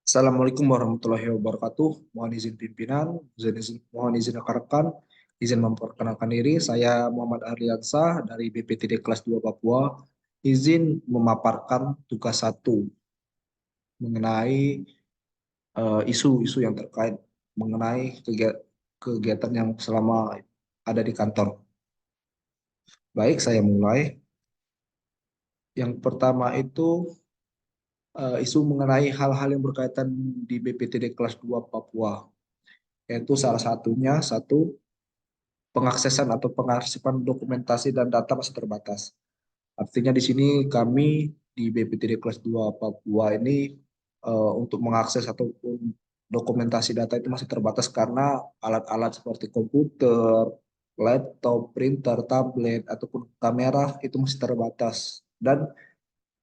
Assalamualaikum warahmatullahi wabarakatuh. Mohon izin pimpinan, mohon izin rekan-rekan, izin memperkenalkan diri. Saya Muhammad Arliansah dari BPTD kelas 2 Papua. Izin memaparkan tugas satu mengenai isu-isu yang terkait mengenai kegiatan yang selama ada di kantor. Baik, saya mulai. Yang pertama itu isu mengenai hal-hal yang berkaitan di BPTD kelas 2 Papua. Yaitu salah satunya pengaksesan atau pengarsipan dokumentasi dan data masih terbatas. Artinya di sini kami di BPTD kelas 2 Papua ini untuk mengakses ataupun dokumentasi data itu masih terbatas karena alat-alat seperti komputer, laptop, printer, tablet ataupun kamera itu masih terbatas. Dan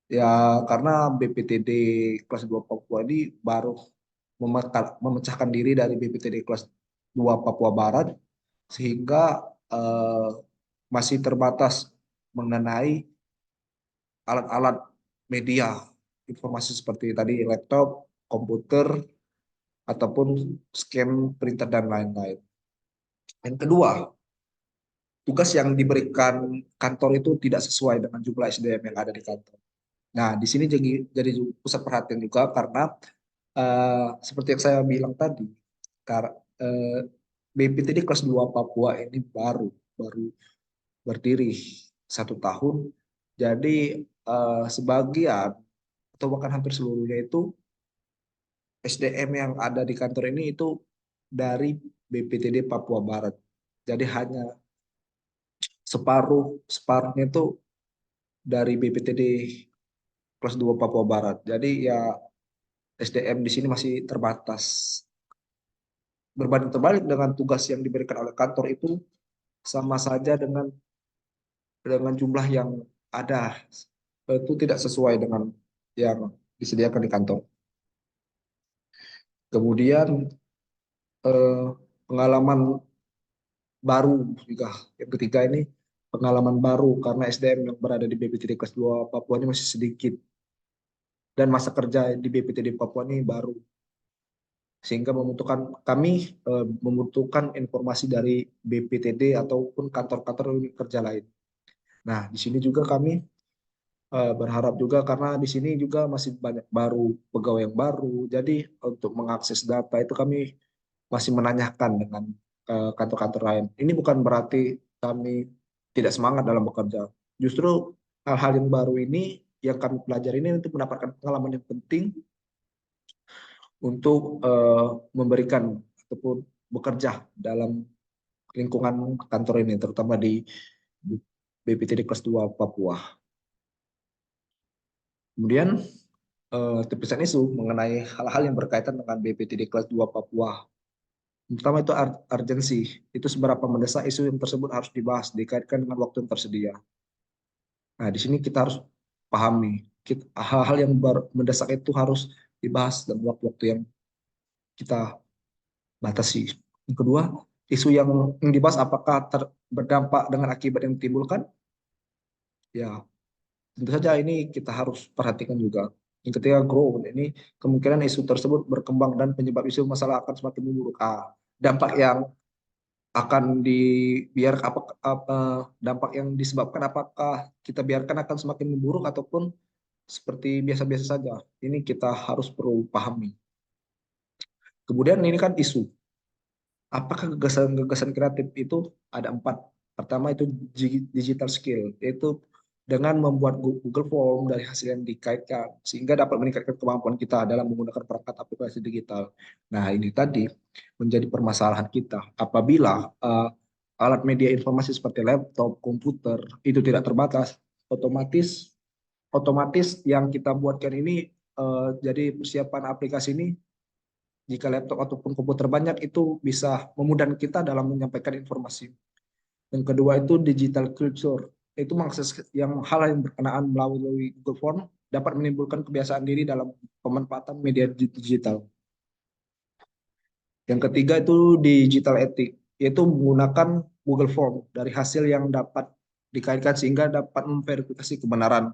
ya karena BPTD kelas 2 Papua ini baru memecahkan diri dari BPTD kelas 2 Papua Barat sehingga eh, masih terbatas mengenai alat-alat media informasi seperti tadi laptop, komputer, ataupun scan printer dan lain-lain. Yang kedua, tugas yang diberikan kantor itu tidak sesuai dengan jumlah SDM yang ada di kantor. Nah, di sini jadi pusat perhatian juga karena seperti yang saya bilang tadi, karena BPTD kelas 2 Papua ini baru baru berdiri 1 tahun. Jadi sebagian atau bahkan hampir seluruhnya itu SDM yang ada di kantor ini itu dari BPTD Papua Barat. Jadi hanya separuhnya itu dari BPTD kelas 2 Papua Barat. Jadi ya SDM di sini masih terbatas. Berbanding terbalik dengan tugas yang diberikan oleh kantor itu sama saja dengan jumlah yang ada itu tidak sesuai dengan yang disediakan di kantor. Kemudian eh, pengalaman baru juga. Yang ketiga ini pengalaman baru karena SDM yang berada di BPTD kelas 2 Papua ini masih sedikit dan masa kerja di BPTD Papua ini baru sehingga membutuhkan informasi dari BPTD ataupun kantor-kantor unit kerja lain. Nah, di sini juga kami berharap juga karena di sini juga masih banyak pegawai yang baru. Jadi untuk mengakses data itu kami masih menanyakan dengan kantor-kantor lain. Ini bukan berarti kami tidak semangat dalam bekerja. Justru hal-hal yang baru ini yang kami pelajari ini untuk mendapatkan pengalaman yang penting untuk memberikan ataupun bekerja dalam lingkungan kantor ini, terutama di BPTD kelas 2 Papua. Kemudian tipisan isu mengenai hal-hal yang berkaitan dengan BPTD kelas 2 Papua. Pertama itu urgensi, itu seberapa mendesak isu yang tersebut harus dibahas dikaitkan dengan waktu yang tersedia. Nah, di sini kita harus pahami hal-hal yang mendesak itu harus dibahas dalam waktu-waktu yang kita batasi. Yang kedua, isu yang dibahas apakah berdampak dengan akibat yang ditimbulkan? Ya, tentu saja ini kita harus perhatikan juga. Yang ketiga, grow. Ini kemungkinan isu tersebut berkembang dan penyebab isu masalah akan semakin memburuk. Dampak yang akan dampak yang disebabkan apakah kita biarkan akan semakin memburuk ataupun seperti biasa-biasa saja. Ini kita harus perlu pahami. Kemudian ini kan isu. Apakah gagasan-gagasan kreatif itu ada 4. Pertama itu digital skill, yaitu dengan membuat Google Form dari hasil yang dikaitkan, sehingga dapat meningkatkan kemampuan kita dalam menggunakan perangkat aplikasi digital. Nah, ini tadi menjadi permasalahan kita. Apabila alat media informasi seperti laptop, komputer, itu tidak terbatas, otomatis otomatis yang kita buatkan ini jadi persiapan aplikasi ini jika laptop ataupun komputer banyak itu bisa memudahkan kita dalam menyampaikan informasi. Yang kedua itu digital culture, itu mengakses hal yang berkenaan melalui Google Form dapat menimbulkan kebiasaan diri dalam pemanfaatan media digital. Yang ketiga itu digital ethic, yaitu menggunakan Google Form dari hasil yang dapat dikaitkan sehingga dapat memverifikasi kebenaran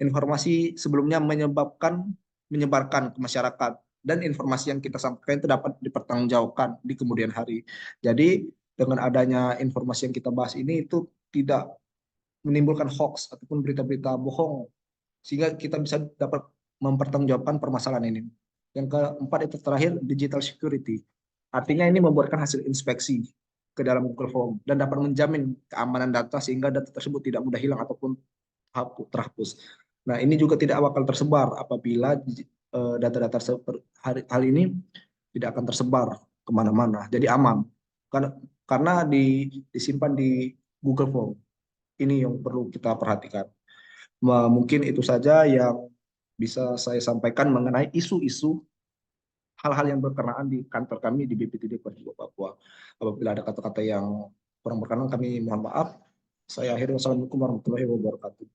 informasi sebelumnya menyebarkan ke masyarakat. dan informasi yang kita sampaikan itu dapat dipertanggungjawabkan di kemudian hari. Jadi dengan adanya informasi yang kita bahas ini itu tidak menimbulkan hoax ataupun berita-berita bohong sehingga kita bisa dapat mempertanggungjawabkan permasalahan ini. Yang keempat itu terakhir digital security. Artinya ini membuatkan hasil inspeksi ke dalam Google Form dan dapat menjamin keamanan data sehingga data tersebut tidak mudah hilang ataupun terhapus. Nah, ini juga tidak bakal tersebar apabila data-data hal ini tidak akan tersebar kemana-mana. Jadi aman. Karena disimpan di Google Form. Ini yang perlu kita perhatikan. Mungkin itu saja yang bisa saya sampaikan mengenai isu-isu hal-hal yang berkenaan di kantor kami di BPTD Kota Papua. Apabila ada kata-kata yang kurang berkenan, kami mohon maaf. Saya akhiri. Wassalamualaikum warahmatullahi wabarakatuh.